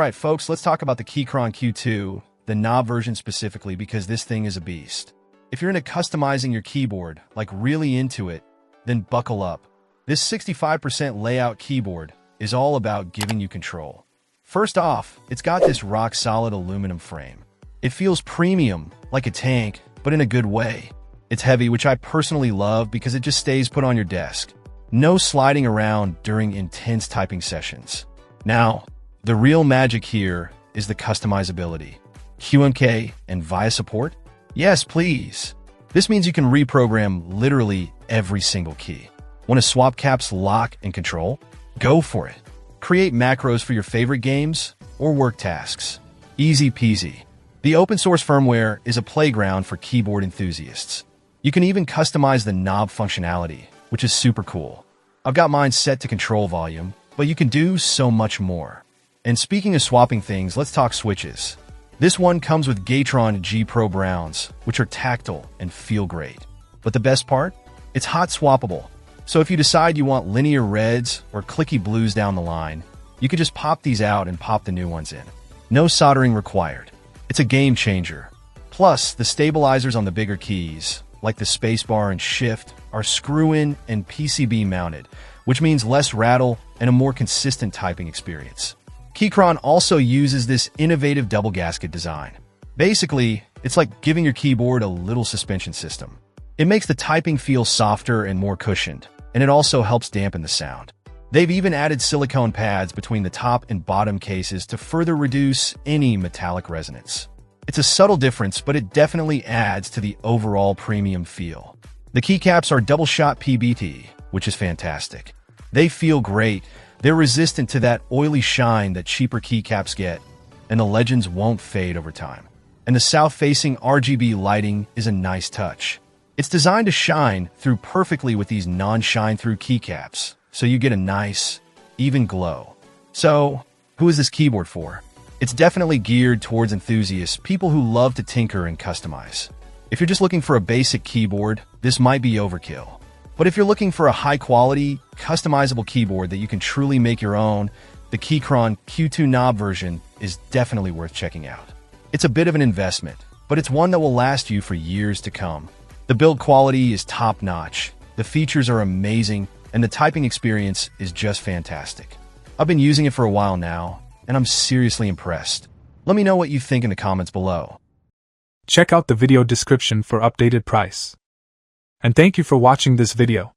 Alright folks, let's talk about the Keychron Q2, the knob version specifically, because this thing is a beast. If you're into customizing your keyboard, like really into it, then buckle up. This 65% layout keyboard is all about giving you control. First off, it's got this rock-solid aluminum frame. It feels premium, like a tank, but in a good way. It's heavy, which I personally love because it just stays put on your desk. No sliding around during intense typing sessions. Now, the real magic here is the customizability. QMK and VIA support? Yes, please. This means you can reprogram literally every single key. Want to swap caps, lock, and control? Go for it. Create macros for your favorite games or work tasks. Easy peasy. The open source firmware is a playground for keyboard enthusiasts. You can even customize the knob functionality, which is super cool. I've got mine set to control volume, but you can do so much more. And speaking of swapping things, let's talk switches. This one comes with Keychron G Pro Browns, which are tactile and feel great. But the best part? It's hot swappable. So if you decide you want linear reds or clicky blues down the line, you could just pop these out and pop the new ones in. No soldering required. It's a game changer. Plus, the stabilizers on the bigger keys, like the spacebar and shift, are screw-in and PCB mounted, which means less rattle and a more consistent typing experience. Keychron also uses this innovative double gasket design. Basically, it's like giving your keyboard a little suspension system. It makes the typing feel softer and more cushioned, and it also helps dampen the sound. They've even added silicone pads between the top and bottom cases to further reduce any metallic resonance. It's a subtle difference, but it definitely adds to the overall premium feel. The keycaps are double-shot PBT, which is fantastic. They feel great. They're resistant to that oily shine that cheaper keycaps get, and the legends won't fade over time. And the south-facing RGB lighting is a nice touch. It's designed to shine through perfectly with these non-shine-through keycaps, so you get a nice, even glow. So, who is this keyboard for? It's definitely geared towards enthusiasts, people who love to tinker and customize. If you're just looking for a basic keyboard, this might be overkill. But if you're looking for a high-quality, customizable keyboard that you can truly make your own, the Keychron Q2 knob version is definitely worth checking out. It's a bit of an investment, but it's one that will last you for years to come. The build quality is top-notch, the features are amazing, and the typing experience is just fantastic. I've been using it for a while now, and I'm seriously impressed. Let me know what you think in the comments below. Check out the video description for updated price. And thank you for watching this video.